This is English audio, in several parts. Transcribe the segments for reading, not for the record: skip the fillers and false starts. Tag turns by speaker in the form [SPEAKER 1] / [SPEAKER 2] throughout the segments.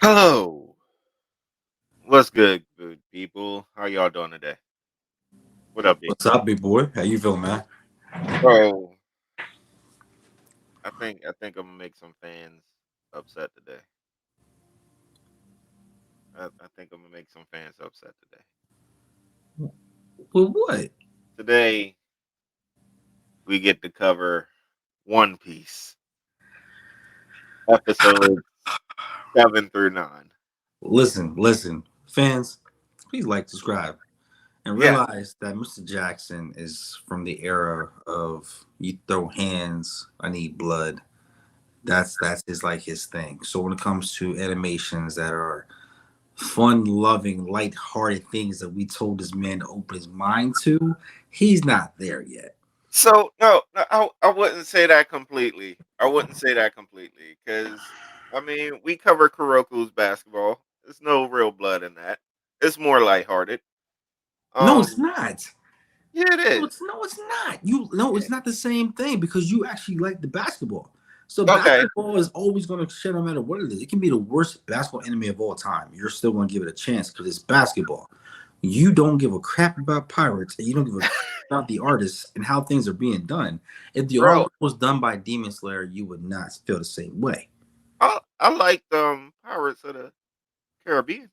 [SPEAKER 1] Hello. What's good people? How y'all doing today? What up, B?
[SPEAKER 2] What's up, big boy? How you feeling, man?
[SPEAKER 1] Bro, I think I'm gonna make some fans upset today. I think I'm gonna make some fans upset today.
[SPEAKER 2] Well, what?
[SPEAKER 1] Today we get to cover One Piece episodes 7 through 9.
[SPEAKER 2] Listen, fans, please like, subscribe, and
[SPEAKER 1] Yeah.
[SPEAKER 2] realize that Mr. Jackson is from the era of you throw hands, I need blood. That's his thing. So when it comes to animations that are fun, loving, light-hearted things that we told this man to open his mind to, he's not there yet.
[SPEAKER 1] So no, I wouldn't say that completely. I wouldn't say that completely because I mean we cover Kuroko's basketball. There's no real blood in that. It's more lighthearted.
[SPEAKER 2] No, it's
[SPEAKER 1] Um,
[SPEAKER 2] not.
[SPEAKER 1] yeah, it
[SPEAKER 2] No,
[SPEAKER 1] is.
[SPEAKER 2] it's not. You no,
[SPEAKER 1] Yeah.
[SPEAKER 2] it's not the same thing because you actually like the basketball. So
[SPEAKER 1] Okay.
[SPEAKER 2] basketball is always going to shit no matter what it is. It can be the worst basketball anime of all time. You're still going to give it a chance because it's basketball. You don't give a crap about pirates, and you don't give a crap about the artists and how things are being done. If the
[SPEAKER 1] Bro,
[SPEAKER 2] artwork was done by Demon Slayer, you would not feel the same way.
[SPEAKER 1] I liked Pirates of the Caribbean.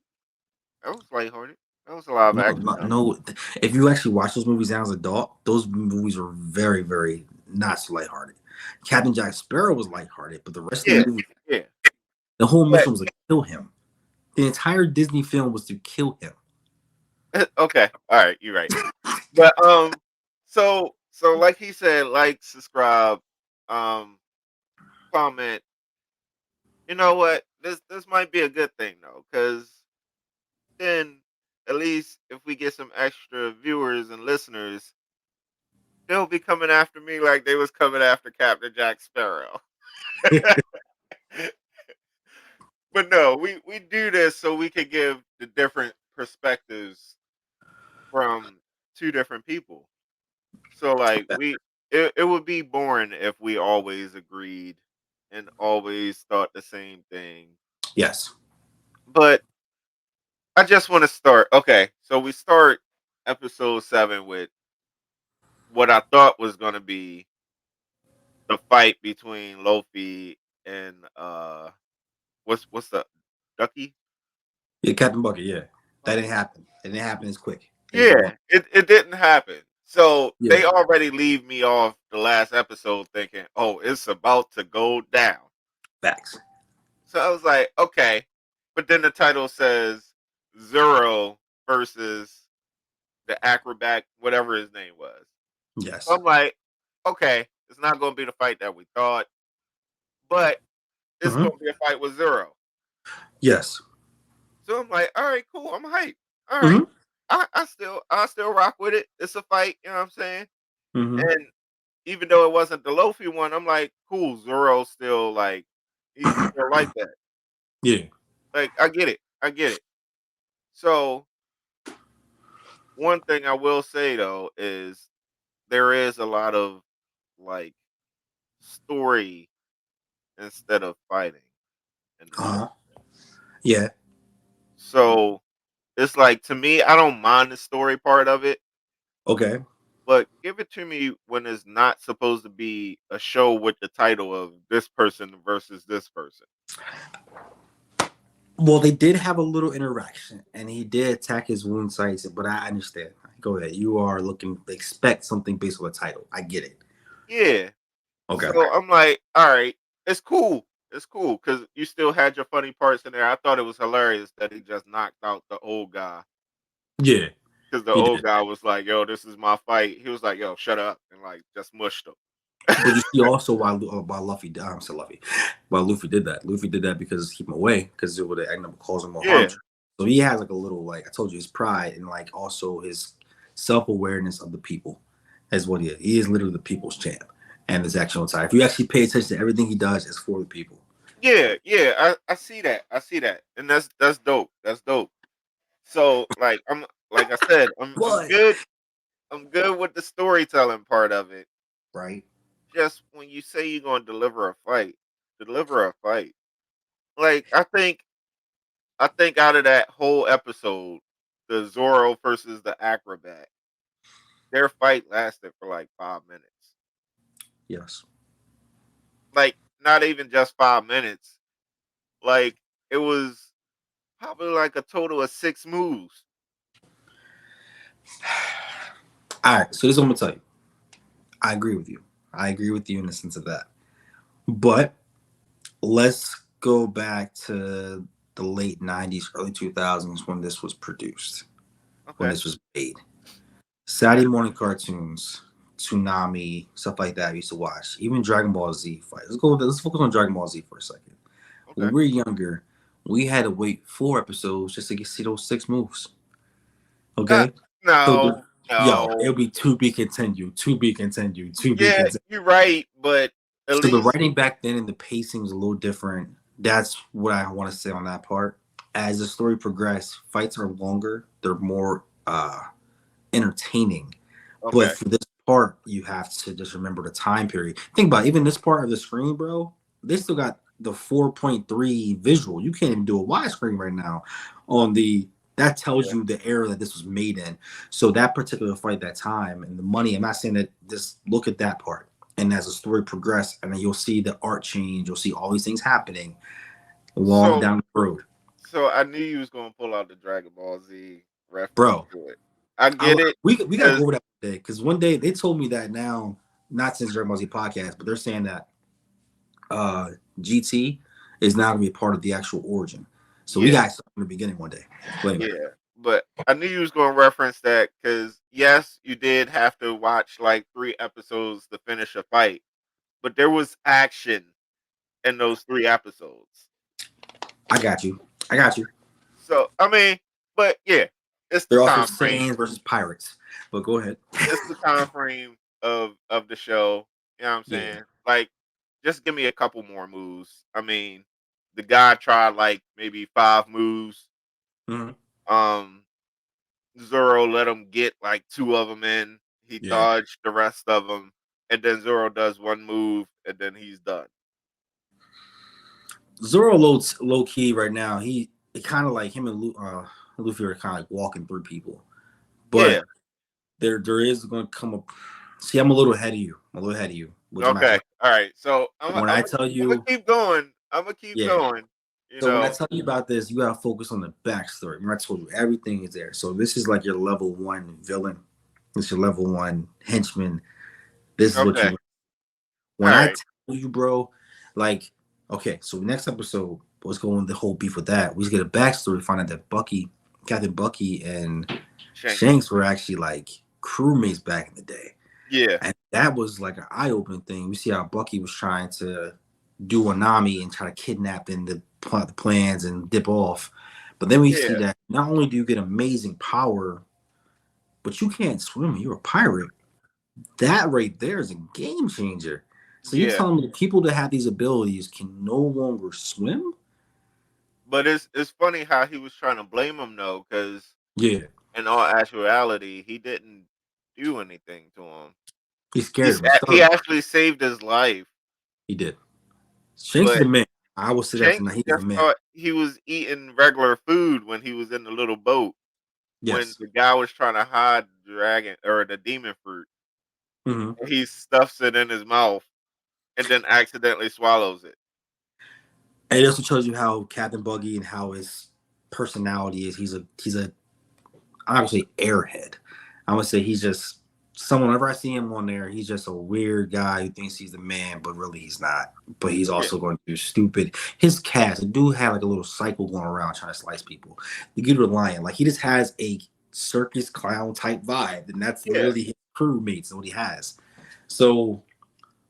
[SPEAKER 1] That was lighthearted. That was a live
[SPEAKER 2] No,
[SPEAKER 1] action
[SPEAKER 2] no,
[SPEAKER 1] though.
[SPEAKER 2] no. If you actually watch those movies now as an adult, those movies were very, very not so lighthearted. Captain Jack Sparrow was lighthearted, but the rest of the
[SPEAKER 1] Yeah,
[SPEAKER 2] movie,
[SPEAKER 1] yeah.
[SPEAKER 2] the whole
[SPEAKER 1] But
[SPEAKER 2] mission was to kill him. The entire Disney film was to kill him.
[SPEAKER 1] okay, all right, you're right. But so like he said, like, subscribe, um, comment. You know what? This might be a good thing though, because then at least if we get some extra viewers and listeners, they'll be coming after me like they was coming after Captain Jack Sparrow. But no, we do this so we could give the different perspectives from two different people. So like it would be boring if we always agreed and always thought the same thing.
[SPEAKER 2] Yes.
[SPEAKER 1] But I just want to start. Okay, so we start episode 7 with what I thought was going to be the fight between Luffy and what's the Ducky?
[SPEAKER 2] Yeah, Captain Bucket, yeah. That didn't happen. It didn't happen as quick. It was a long.
[SPEAKER 1] Yeah, it didn't happen. So they
[SPEAKER 2] Yeah.
[SPEAKER 1] already leave me off the last episode thinking, "Oh, it's about to go down."
[SPEAKER 2] Facts.
[SPEAKER 1] So I was like, "Okay," but then the title says Zero versus the acrobat, whatever his name was. So
[SPEAKER 2] Yes.
[SPEAKER 1] I'm like, "Okay, it's not going to be the fight that we thought, but it's
[SPEAKER 2] Hmm.
[SPEAKER 1] going to be a fight with Zero."
[SPEAKER 2] Yes.
[SPEAKER 1] So I'm like, "All right, cool. I'm hyped. All right,
[SPEAKER 2] Hmm.
[SPEAKER 1] I still rock with it. It's a fight. You know what I'm saying?"
[SPEAKER 2] Hmm.
[SPEAKER 1] And even though it wasn't the Lofi one, I'm like, cool. Zoro's still like, he's still like that.
[SPEAKER 2] Yeah.
[SPEAKER 1] Like, I get it. I get it. So one thing I will say though is there is a lot of like story instead of fighting in the show.
[SPEAKER 2] Uh huh. Yeah.
[SPEAKER 1] So it's like to me, I don't mind the story part of it,
[SPEAKER 2] Okay.
[SPEAKER 1] but give it to me when it's not supposed to be a show with the title of this person versus this person.
[SPEAKER 2] Well, they did have a little interaction, and he did attack his wound sites. But I understand. Go ahead. You are looking expect something based on the title. I get it.
[SPEAKER 1] Yeah.
[SPEAKER 2] Okay.
[SPEAKER 1] So I'm like, all right, it's cool. It's cool because you still had your funny parts in there. I thought it was hilarious that he just knocked out the old guy
[SPEAKER 2] Yeah,
[SPEAKER 1] because the
[SPEAKER 2] he
[SPEAKER 1] old
[SPEAKER 2] did.
[SPEAKER 1] guy was like, "Yo, this is my fight." He was like, "Yo, shut up," and like just mushed him.
[SPEAKER 2] But you see also why Luffy, I'm sorry, Luffy, why Luffy did that. Luffy did that because to keep him away because it would end up causing more harm.
[SPEAKER 1] Yeah,
[SPEAKER 2] To him. So he has like a little like I told you his pride and like also his self awareness of the people is what he is. He is literally the people's champ and his actual time. If you actually pay attention to everything he does, it's for the people.
[SPEAKER 1] yeah. I see that. I see that, and that's dope. That's dope. So like I said, I'm
[SPEAKER 2] But
[SPEAKER 1] good. I'm good with the storytelling part of it.
[SPEAKER 2] right,
[SPEAKER 1] Just when you say you're gonna deliver a fight, deliver a fight. Like I think I think out of that whole episode, the Zoro versus the acrobat, their fight lasted for like 5 minutes.
[SPEAKER 2] Yes.
[SPEAKER 1] Like not even just 5 minutes. Like it was probably like a total of 6 moves.
[SPEAKER 2] All right. So this is what I'm gonna tell you. I agree with you. I agree with you in the sense of that. But let's go back to the late 90s, early 2000s when this was produced, when
[SPEAKER 1] Okay.
[SPEAKER 2] this was made. Saturday morning cartoons, Toonami, stuff like that I used to watch. Even Dragon Ball Z fight. Let's focus on Dragon Ball Z for a second. When
[SPEAKER 1] Okay.
[SPEAKER 2] we were younger, we had to wait 4 episodes just to get see those 6 moves.
[SPEAKER 1] Uh,
[SPEAKER 2] Okay? So
[SPEAKER 1] no,
[SPEAKER 2] it'll
[SPEAKER 1] no.
[SPEAKER 2] be to be continued, to be continued, to be
[SPEAKER 1] Yeah,
[SPEAKER 2] continued.
[SPEAKER 1] you're right, but at
[SPEAKER 2] So the
[SPEAKER 1] least
[SPEAKER 2] writing back then and the pacing was a little different. That's what I want to say on that part. As the story progressed, fights are longer. They're more entertaining. But
[SPEAKER 1] okay.
[SPEAKER 2] for this part, you have to just remember the time period. Think about it, even this part of the screen, bro. They still got the 4.3 visual. You can't even do a widescreen right now. On the that tells
[SPEAKER 1] Yeah.
[SPEAKER 2] you the era that this was made in. So that particular fight, that time, and the money. I'm not saying that. Just look at that part. And as the story progresses, and then you'll see the art change. You'll see all these things happening along
[SPEAKER 1] So
[SPEAKER 2] down the road,
[SPEAKER 1] so I knew you was gonna pull out the Dragon Ball Z reference
[SPEAKER 2] bro.
[SPEAKER 1] to it. I get it
[SPEAKER 2] We gotta
[SPEAKER 1] because
[SPEAKER 2] go over that one day because one day they told me that now, not since Dragon Ball Z podcast, but they're saying that GT is now gonna be part of the actual origin. So we
[SPEAKER 1] yeah,
[SPEAKER 2] got something from the beginning one day. But anyway,
[SPEAKER 1] yeah. But I knew you was gonna reference that because yes, you did have to watch like 3 episodes to finish a fight, but there was action in those 3 episodes.
[SPEAKER 2] I got you. I got you.
[SPEAKER 1] So I mean, but yeah, it's the
[SPEAKER 2] They're also
[SPEAKER 1] time frame.
[SPEAKER 2] Saiyans versus pirates. But go ahead.
[SPEAKER 1] It's the time frame of the show. You know what I'm
[SPEAKER 2] Yeah.
[SPEAKER 1] saying? Like, just give me a couple more moves. I mean, the guy tried like maybe 5 moves.
[SPEAKER 2] Hmm.
[SPEAKER 1] Um, Zoro let him get like 2 of them in. He
[SPEAKER 2] Yeah.
[SPEAKER 1] dodged the rest of them, and then Zoro does one move, and then he's done.
[SPEAKER 2] Zoro low key right now. He it kind of like him and Luffy are kind of like walking through people.
[SPEAKER 1] Yeah.
[SPEAKER 2] But there is going to come up. See, I'm a little ahead of you. I'm a little ahead of you. Which
[SPEAKER 1] Okay. All right. So
[SPEAKER 2] when I tell
[SPEAKER 1] I'm gonna
[SPEAKER 2] you,
[SPEAKER 1] keep going. I'm gonna keep
[SPEAKER 2] yeah.
[SPEAKER 1] going. You
[SPEAKER 2] So when I
[SPEAKER 1] know.
[SPEAKER 2] tell you about this, you gotta focus on the backstory. Remember, I told you everything is there. So this is like your level 1 villain. This is your level 1 henchman. This is what
[SPEAKER 1] Okay.
[SPEAKER 2] you.
[SPEAKER 1] All
[SPEAKER 2] When I
[SPEAKER 1] right.
[SPEAKER 2] tell you, bro, like, okay, so next episode, let's go on the whole beef with that. We just get a backstory, find out that Captain Bucky, and
[SPEAKER 1] Shanks.
[SPEAKER 2] Shanks were actually like crewmates back in the day.
[SPEAKER 1] Yeah.
[SPEAKER 2] And that was like an eye-opening thing. We see how Bucky was trying to do a Nami and try to kidnap and the plans and dip off. But then we see
[SPEAKER 1] Yeah.
[SPEAKER 2] that not only do you get amazing power, but you can't swim and you're a pirate. That right there is a game changer. So you
[SPEAKER 1] Yeah.
[SPEAKER 2] telling me the people that have these abilities can no longer swim?
[SPEAKER 1] But it's funny how he was trying to blame him though, because
[SPEAKER 2] Yeah.
[SPEAKER 1] in all actuality, he didn't do anything to him.
[SPEAKER 2] He scared him and
[SPEAKER 1] He
[SPEAKER 2] started.
[SPEAKER 1] actually saved his life,
[SPEAKER 2] He did. Shanks is
[SPEAKER 1] but
[SPEAKER 2] the man. I will say that
[SPEAKER 1] Shanks
[SPEAKER 2] tonight. He's the
[SPEAKER 1] just
[SPEAKER 2] man.
[SPEAKER 1] thought he was eating regular food when he was in the little boat. When
[SPEAKER 2] Yes.
[SPEAKER 1] the guy was trying to hide the dragon or the demon fruit,
[SPEAKER 2] Hmm.
[SPEAKER 1] he stuffs it in his mouth and then accidentally swallows it.
[SPEAKER 2] And it also shows you how Captain Buggy and how his personality is. He's a I'm not gonna say airhead. I'm gonna say he's just someone. Whenever I see him on there, he's just a weird guy who thinks he's the man, but really he's not. But he's
[SPEAKER 1] Yeah,
[SPEAKER 2] also going to do stupid. His cast, the dude had like a little cycle going around trying to slice people. The dude with lion, like he just has a circus clown type vibe, and that's
[SPEAKER 1] yeah,
[SPEAKER 2] literally his crewmates and what he has. So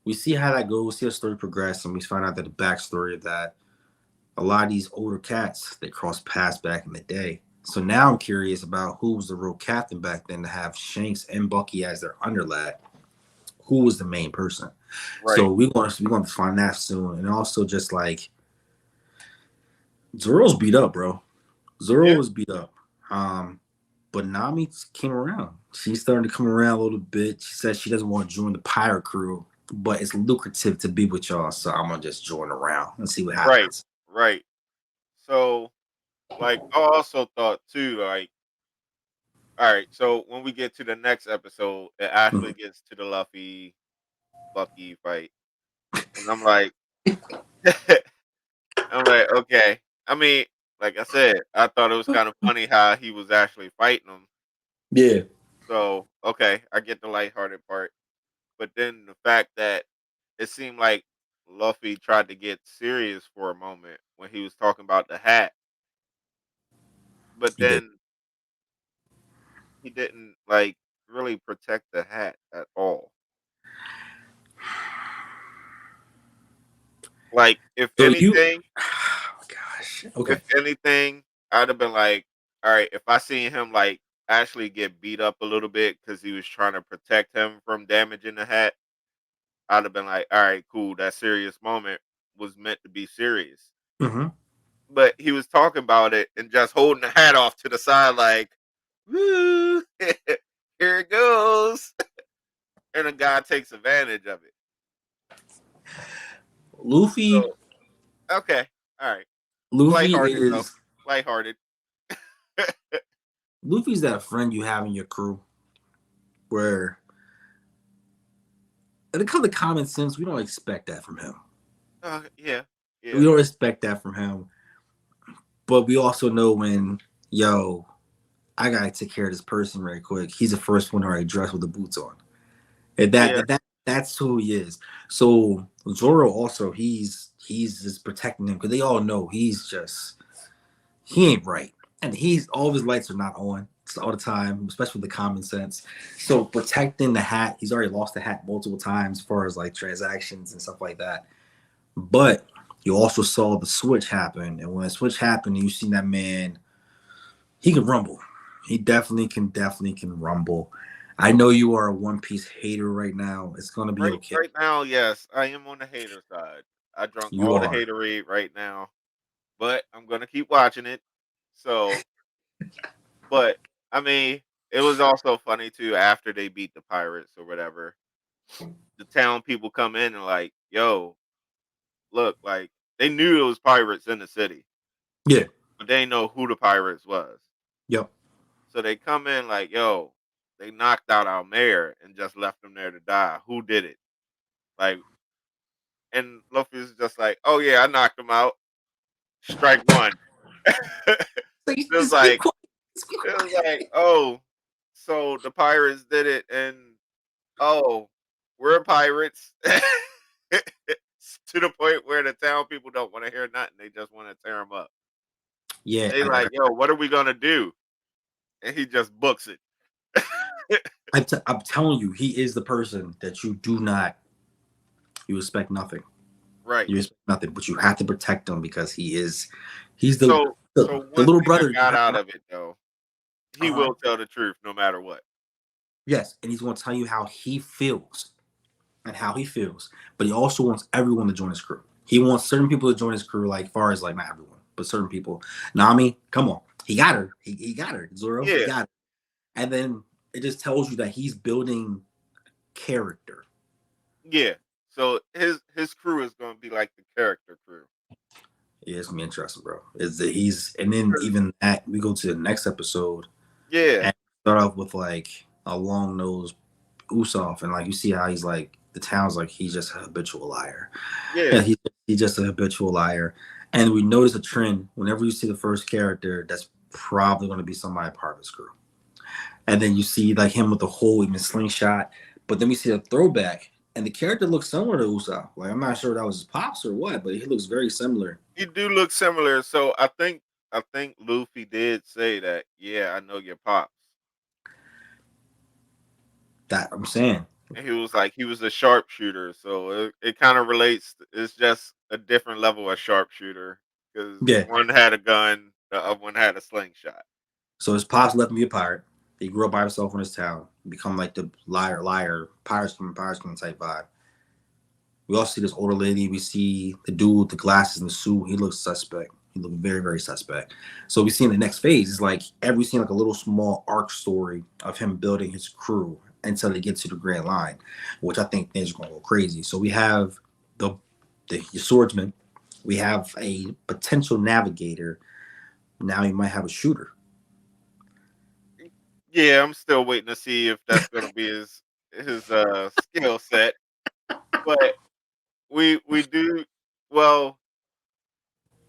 [SPEAKER 2] we see how that goes, see how the story progress, and we find out that the backstory of that a lot of these older cats they crossed paths back in the day. So now I'm curious about who was the real captain back then to have Shanks and Bucky as their underlad. Who was the main person?
[SPEAKER 1] right.
[SPEAKER 2] So we're going to find that soon, and also just like Zoro's beat up, bro. Zoro
[SPEAKER 1] Yeah,
[SPEAKER 2] was beat up. But Nami came around. She's starting to come around a little bit. She says she doesn't want to join the pirate crew, but it's lucrative to be with y'all, so I'm gonna just join around and see what
[SPEAKER 1] right,
[SPEAKER 2] happens.
[SPEAKER 1] right. So, like I also thought too, like, all right, so when we get to the next episode, it actually
[SPEAKER 2] Mhm.
[SPEAKER 1] gets to the Luffy Bucky fight, and I'm like, I'm like, okay. I mean, like I said, I thought it was kind of funny how he was actually fighting him.
[SPEAKER 2] Yeah.
[SPEAKER 1] So okay, I get the lighthearted part, but then the fact that it seemed like Luffy tried to get serious for a moment when he was talking about the hat, but
[SPEAKER 2] He did.
[SPEAKER 1] then he didn't like really protect the hat at all. Like
[SPEAKER 2] So you, oh gosh. Okay.
[SPEAKER 1] if anything, I'd have been like, all right, if I seen him like actually get beat up a little bit because he was trying to protect him from damaging the hat, I'd have been like, all right, cool. That serious moment was meant to be serious.
[SPEAKER 2] Hmm.
[SPEAKER 1] But he was talking about it and just holding the hat off to the side, like, woo, here it goes. And a guy takes advantage of it.
[SPEAKER 2] Luffy,
[SPEAKER 1] So, okay. All right.
[SPEAKER 2] Luffy
[SPEAKER 1] Lighthearted, though.
[SPEAKER 2] is
[SPEAKER 1] Lighthearted.
[SPEAKER 2] Luffy's that friend you have in your crew where, when it comes to common sense, we don't expect that from him.
[SPEAKER 1] Yeah.
[SPEAKER 2] We
[SPEAKER 1] Yeah.
[SPEAKER 2] don't expect that from him. But we also know when, yo, I gotta take care of this person right quick. He's the first one already dressed with the boots on. And
[SPEAKER 1] Yeah.
[SPEAKER 2] that's who he is. So Zoro also he's just protecting him because they all know he ain't right. And he's all of his lights are not on all the time, especially with the common sense. So protecting the hat, he's already lost the hat multiple times as far as like transactions and stuff like that. But you also saw the switch happen, and when the switch happened, you seen that man. He can rumble. He definitely can rumble. I know you are a One Piece hater right now. It's gonna be okay.
[SPEAKER 1] Right now, yes, I am on the hater side. I drunk
[SPEAKER 2] You
[SPEAKER 1] all the
[SPEAKER 2] are.
[SPEAKER 1] haterade right now, but I'm gonna keep watching it. So, but I mean, it was also funny too after they beat the pirates or whatever. The town people come in and like, yo, look, like they knew it was pirates in the city,
[SPEAKER 2] Yeah.
[SPEAKER 1] but they didn't know who the pirates was.
[SPEAKER 2] Yep.
[SPEAKER 1] So they come in like, yo, they knocked out our mayor and just left him there to die. Who did it? Like, and Luffy's just like, oh yeah, I knocked him out. Strike one. it
[SPEAKER 2] So
[SPEAKER 1] was
[SPEAKER 2] just be
[SPEAKER 1] like
[SPEAKER 2] quiet. Just be
[SPEAKER 1] it was
[SPEAKER 2] quiet.
[SPEAKER 1] like, oh, so the pirates did it, and oh, we're pirates. To the point where the town people don't want to hear nothing; they just want to tear him up.
[SPEAKER 2] Yeah,
[SPEAKER 1] They like, yo, what are we gonna do? And he just books it.
[SPEAKER 2] I'm telling you, he is the person that you expect nothing.
[SPEAKER 1] Right.
[SPEAKER 2] You expect nothing, but you have to protect him because he's
[SPEAKER 1] So,
[SPEAKER 2] the,
[SPEAKER 1] so
[SPEAKER 2] the
[SPEAKER 1] one
[SPEAKER 2] little
[SPEAKER 1] thing I
[SPEAKER 2] brother you
[SPEAKER 1] got
[SPEAKER 2] have.
[SPEAKER 1] out of it though, he
[SPEAKER 2] Uh-huh.
[SPEAKER 1] will tell the truth no matter what.
[SPEAKER 2] Yes, and he's going to tell you how he feels and how he feels, but he also wants everyone to join his crew. He wants certain people to join his crew, like far as like not everyone, but certain people. Nami, come on, he got her. He got her. Zoro, he
[SPEAKER 1] Yeah,
[SPEAKER 2] got her. And then it just tells you that he's building character.
[SPEAKER 1] yeah. So his crew is gonna be like the character crew.
[SPEAKER 2] Yeah, it's gonna be interesting, bro. Is that he's and then even that we go to the next episode
[SPEAKER 1] Yeah,
[SPEAKER 2] and start off with like a long nosed Usopp, and like you see how he's like the town's like he's just a habitual liar.
[SPEAKER 1] yeah,
[SPEAKER 2] Yeah, he's just a habitual liar. And we notice a trend whenever you see the first character, that's probably going to be somebody part of his crew. And then you see like him with the whole even slingshot, but then we see a throwback, and the character looks similar to Usopp. Like I'm not sure that was his pops or what, but he looks very similar.
[SPEAKER 1] he do look similar. So I think Luffy did say that. Yeah, I know your pops,
[SPEAKER 2] That I'm saying,
[SPEAKER 1] and he was like he was a sharpshooter. So it kind of relates. It's just a different level of sharpshooter because
[SPEAKER 2] yeah.
[SPEAKER 1] one had a gun, the other one had a slingshot.
[SPEAKER 2] So his pops left him to be a pirate. He grew up by himself in his town, become like the liar, pirates coming type vibe. We also see this older lady. We see the dude with the glasses and the suit. He looks suspect. He looked very, very suspect. So we see in the next phase is like every scene like a little small arc story of him building his crew until they get to the Grand Line, which I think things are gonna go crazy. So we have the swordsman, we have a potential navigator, Now he might have a shooter.
[SPEAKER 1] Yeah, I'm still waiting to see if that's gonna be his skill set. But we do well.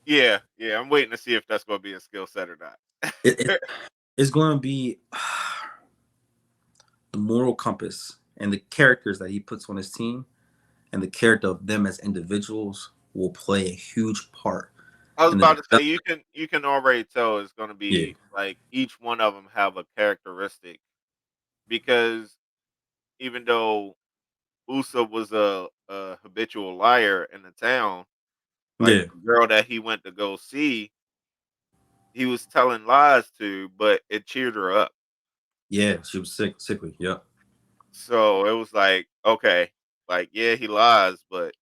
[SPEAKER 1] Yeah, yeah. I'm waiting to see if that's gonna be his skill set or not.
[SPEAKER 2] It, it's going to be the moral compass and the characters that he puts on his team and the character of them as individuals will play a huge part
[SPEAKER 1] I was
[SPEAKER 2] in the
[SPEAKER 1] about to say
[SPEAKER 2] development.
[SPEAKER 1] you can already tell it's gonna
[SPEAKER 2] Yeah,
[SPEAKER 1] be like each one of them have a characteristic because even though Usa was a habitual liar in the town, like
[SPEAKER 2] yeah,
[SPEAKER 1] the girl that he went to go see, he was telling lies to, but it cheered her up.
[SPEAKER 2] yeah. She was sickly. Yep.
[SPEAKER 1] So it was like, okay, like yeah, he lies, but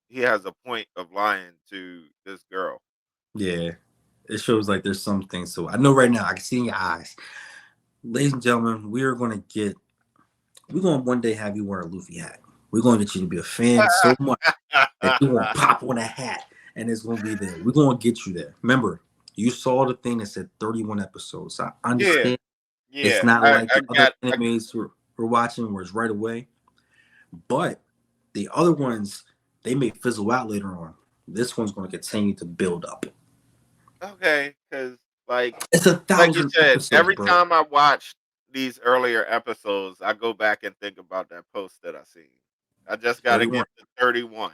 [SPEAKER 1] he has a point of lying to this girl.
[SPEAKER 2] Yeah. It shows like there's some things. So I know right now I can see in your eyes, ladies and gentlemen. We're going to one day have you wear a Luffy hat. We're going to get you to be a fan so much that you won't pop on a hat, and it's going to be there. We're going to get you there. Remember, you saw the thing that said 31 episodes. I
[SPEAKER 1] Yeah,
[SPEAKER 2] understand it's
[SPEAKER 1] yeah.
[SPEAKER 2] not like
[SPEAKER 1] I
[SPEAKER 2] the other
[SPEAKER 1] got I,
[SPEAKER 2] animes we're watching where it's right away, but the other ones they may fizzle out later on. This one's going to continue to build up.
[SPEAKER 1] okay, because
[SPEAKER 2] It's a
[SPEAKER 1] like you
[SPEAKER 2] thousand
[SPEAKER 1] said,
[SPEAKER 2] episodes,
[SPEAKER 1] every
[SPEAKER 2] bro.
[SPEAKER 1] time I watch these earlier episodes, I go back and think about that post that I seen. I just got to
[SPEAKER 2] 31.
[SPEAKER 1] get to 31.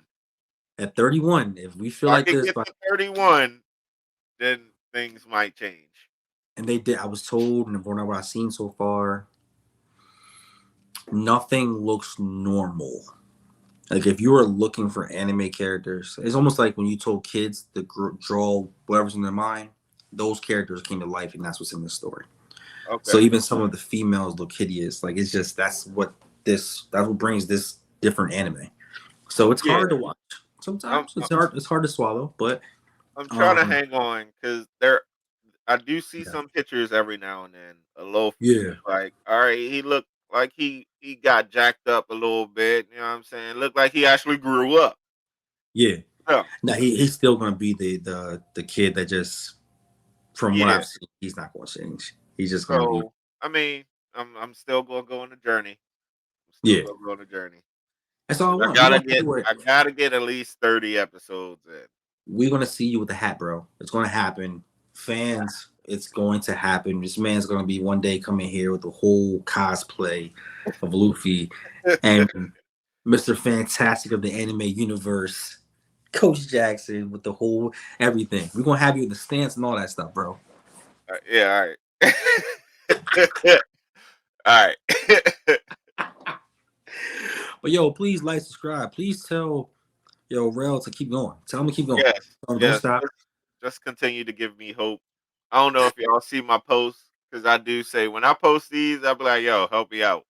[SPEAKER 2] At 31, if we
[SPEAKER 1] If
[SPEAKER 2] feel
[SPEAKER 1] I
[SPEAKER 2] like
[SPEAKER 1] could
[SPEAKER 2] this,
[SPEAKER 1] get to 31, then things might change.
[SPEAKER 2] and they did, I was told, and from what I've seen so far, nothing looks normal. Like if you were looking for anime characters, it's almost like when you told kids to draw whatever's in their mind. Those characters came to life, and that's what's in the story. So
[SPEAKER 1] Okay.
[SPEAKER 2] even some of the females look hideous. Like it's just that's what brings this different anime. So it's
[SPEAKER 1] Yeah.
[SPEAKER 2] hard to watch.
[SPEAKER 1] I'm
[SPEAKER 2] Sometimes
[SPEAKER 1] I'm,
[SPEAKER 2] it's hard to swallow, but
[SPEAKER 1] I'm trying to
[SPEAKER 2] um
[SPEAKER 1] hang on because there I do see
[SPEAKER 2] yeah.
[SPEAKER 1] some pictures every now and then. A Luffy,
[SPEAKER 2] Yeah.
[SPEAKER 1] like, all right, he looked like he got jacked up a little bit. You know what I'm saying? Looked like he actually grew up.
[SPEAKER 2] Yeah.
[SPEAKER 1] Yeah,
[SPEAKER 2] Now he's still gonna be the kid that just from what
[SPEAKER 1] yeah.
[SPEAKER 2] I've seen, he's not gonna change. He's just gonna be
[SPEAKER 1] So I mean, I'm still gonna go on the journey. I'm still
[SPEAKER 2] yeah.
[SPEAKER 1] gonna go on the journey.
[SPEAKER 2] That's all I
[SPEAKER 1] 'Cause
[SPEAKER 2] want. We're gonna have you
[SPEAKER 1] I gotta get at least 30 episodes in.
[SPEAKER 2] we're gonna see you with the hat, bro. It's gonna happen. Fans, it's going to happen. This man's gonna be one day coming here with the whole cosplay of Luffy and Mr. Fantastic of the anime universe, Coach Jackson with the whole everything. We're gonna have you in the stance and all that stuff, bro.
[SPEAKER 1] Yeah, all right. All right.
[SPEAKER 2] But yo, please like, subscribe. Please tell yo Rel to keep going. Tell him to keep going.
[SPEAKER 1] Yes,
[SPEAKER 2] Don't
[SPEAKER 1] yes.
[SPEAKER 2] stop.
[SPEAKER 1] Just continue to give me hope. I don't know if y'all see my posts because I do say when I post these, I'll be like, "Yo, help me out,"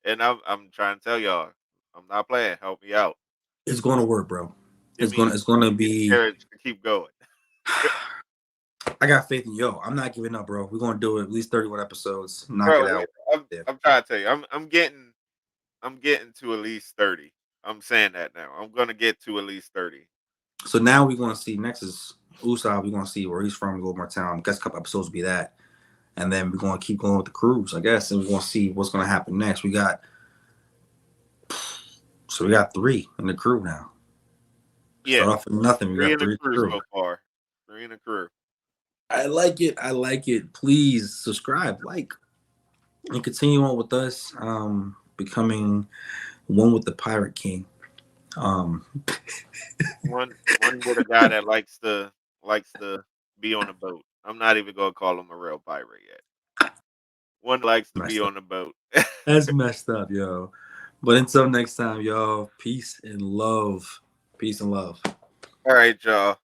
[SPEAKER 1] and I'm trying to tell y'all, I'm not playing. Help me out.
[SPEAKER 2] It's gonna work, bro.
[SPEAKER 1] Give
[SPEAKER 2] It's gonna
[SPEAKER 1] me the
[SPEAKER 2] be.
[SPEAKER 1] courage to keep going,
[SPEAKER 2] I got faith in yo. I'm not giving up, bro. We're gonna do it at least 31 episodes. Knock it
[SPEAKER 1] bro.
[SPEAKER 2] out. Yeah.
[SPEAKER 1] I'm trying to tell you, I'm getting to at least 30. I'm saying that now. I'm gonna get to at least 30.
[SPEAKER 2] So now we're gonna see next is Usopp. We're gonna see where he's from, go more town. Guess a couple episodes will be that. And then we're gonna keep going with the cruise, I guess, and we're gonna see what's gonna happen next. We got three in the crew now. Start
[SPEAKER 1] Yeah,
[SPEAKER 2] off with nothing. We
[SPEAKER 1] three
[SPEAKER 2] got
[SPEAKER 1] in the
[SPEAKER 2] three in the
[SPEAKER 1] crew
[SPEAKER 2] crew.
[SPEAKER 1] so far. Three in the crew.
[SPEAKER 2] I like it. I like it. Please subscribe, like, and continue on with us. Becoming one with the Pirate King. Um,
[SPEAKER 1] One with a guy that likes to be on a boat. I'm not even gonna call him a real pirate yet. One likes to be
[SPEAKER 2] messed up.
[SPEAKER 1] on the boat.
[SPEAKER 2] That's messed up, yo. But until next time, y'all. Peace and love. Peace and love.
[SPEAKER 1] All right, y'all.